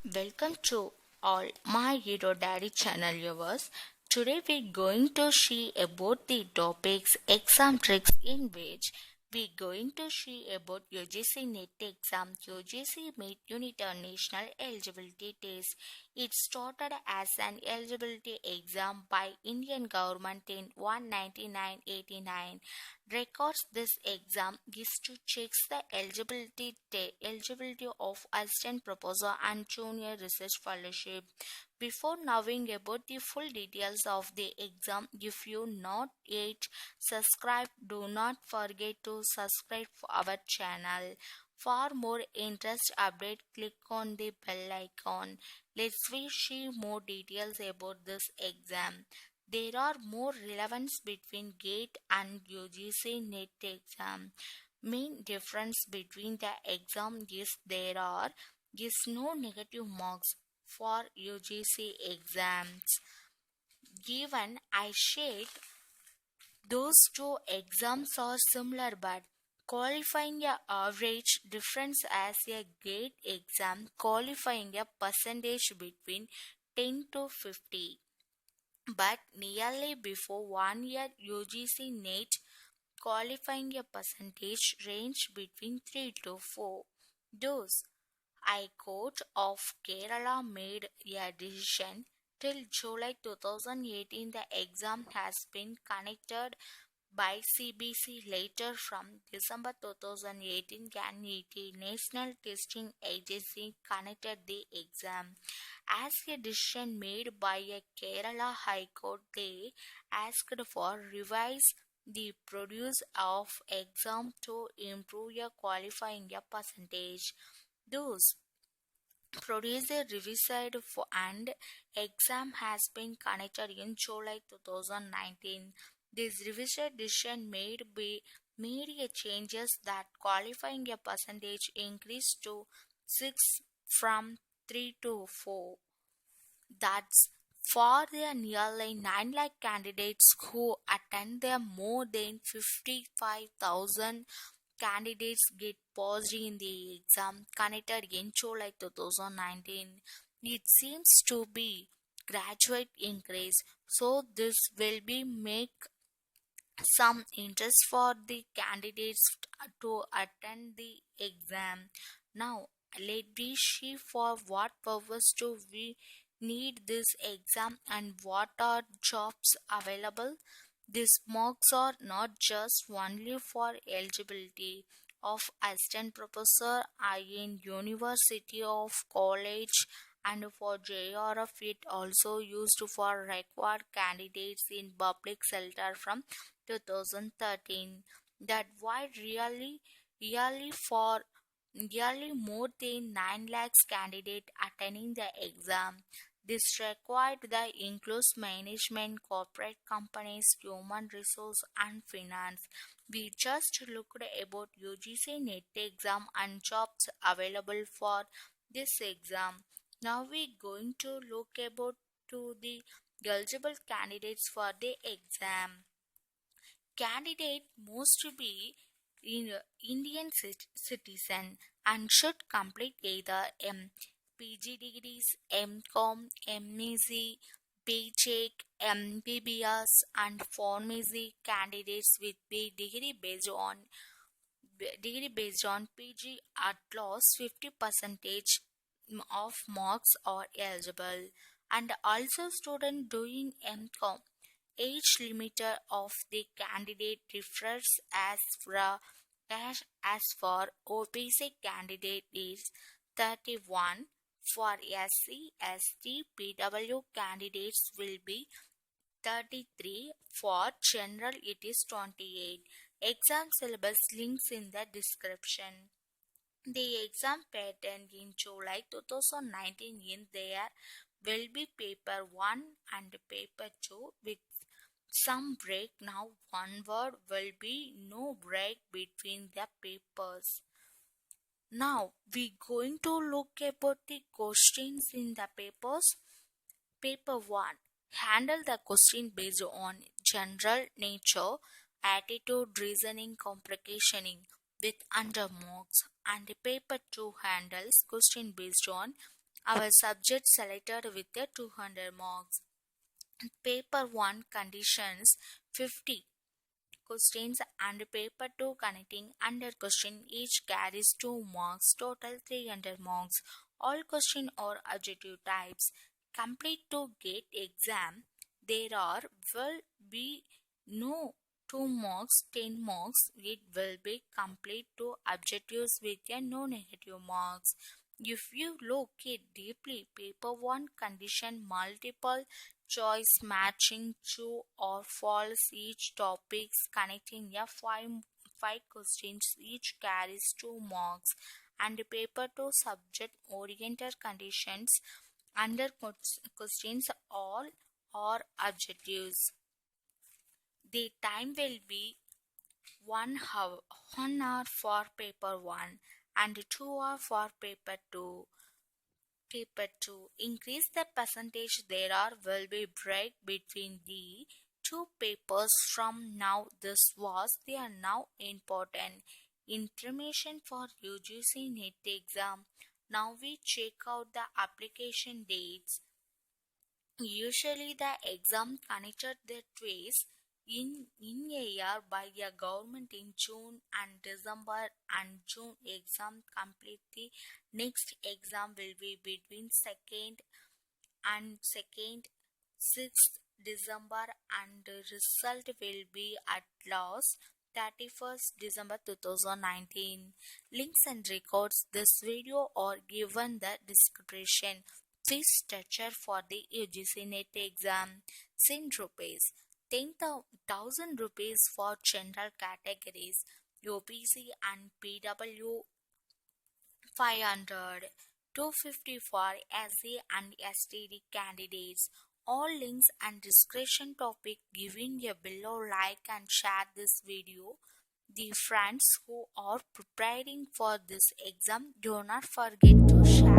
Welcome to all my Hero Daddy channel viewers. Today we're going to see about the topics exam tricks in which we're going to see about UGC NET exam, UGC Meet International Eligibility Test. It started as an eligibility exam by Indian government in 19989. Records this exam is to check the eligibility of assistant professor and junior research fellowship. Before knowing about the full details of the exam, if you not yet subscribed, do not forget to subscribe for our channel. For more interest update, click on the bell icon. Let's see more details about this exam. There are more relevance between GATE and UGC NET exam. Main difference between the exam is there is no negative marks for UGC exams. Given I shared those two exams are similar but qualifying a average difference as a GATE exam qualifying a percentage between 10 to 50. But nearly before 1 year UGC NET qualifying a percentage range between 3 to 4. Thus, High Court of Kerala made a decision till July 2018 the exam has been connected by CBC. Later from December 2018 NET National Testing Agency connected the exam. As a decision made by a Kerala High Court, they asked for revise the produce of exam to improve a qualifying a percentage. Those produce a revised for and exam has been connected in July 2019. This revision decision made a changes that qualifying a percentage increased to 6 from 3 to 4. That's for the nearly 9 lakh candidates who attend the more than 55,000 candidates get paused in the exam connected in July 2019. It seems to be graduate increase, so this will be make some interest for the candidates to attend the exam. Now let me see for what purpose do we need this exam and what are jobs available. These marks are not just only for eligibility of assistant professor in University of College and for JRF it also used for required candidates in public sector from 2013. That why really for nearly more than 9 lakhs candidate attending the exam. This required the includes management, corporate companies, human resource and finance. We just looked about UGC NET exam and jobs available for this exam. Now we're going to look about to the eligible candidates for the exam. Candidate must be in Indian citizen and should complete either PG degrees, MCom, MEC, BTech, MBBS, and Pharmacy candidates with degree based on PG at loss 50 percentage of marks are eligible, and also student doing MCom. Age limit of the candidate differs as for OBC candidate is 31. For SC, ST, PW candidates will be 33. For general it is 28. Exam syllabus links in the description. The exam pattern in July 2019 in there will be paper 1 and paper 2 with some break. Now one word will be no break between the papers. Now we going to look about the questions in the papers. Paper 1. Handle the question based on general nature, attitude, reasoning, comprehensioning with under marks. And paper 2 handles question based on Our subject selected with the 200 marks. Paper 1 conditions 50 questions and paper 2 connecting under question each carries 2 marks, total 300 marks. All question or adjective types complete to GATE exam. There are will be no 2 marks, 10 marks. It will be complete to objectives with a no negative marks. If you look it deeply, paper 1 condition multiple choice matching true or false each topics connecting a five questions each carries 2 marks, and paper 2 subject oriented conditions under questions all or adjectives. The time will be 1 hour for paper 1 and 2 hour for paper 2. Paper 2 increase the percentage there are will be break between the two papers from now. This was they are now important information for UGC NET exam. Now we check out the application dates. Usually the exam connected the twice in a year by a government in June and December, and June exam complete. The next exam will be between 6th December, and the result will be at last 31st December 2019. Links and records this video are given the description. Fees structure for the UGC NET exam: 10 rupees, 10,000 rupees for general categories, OBC and PW 500, 250 for SC and STD candidates. All links and description topic given here below. Like and share this video. The friends who are preparing for this exam, do not forget to share.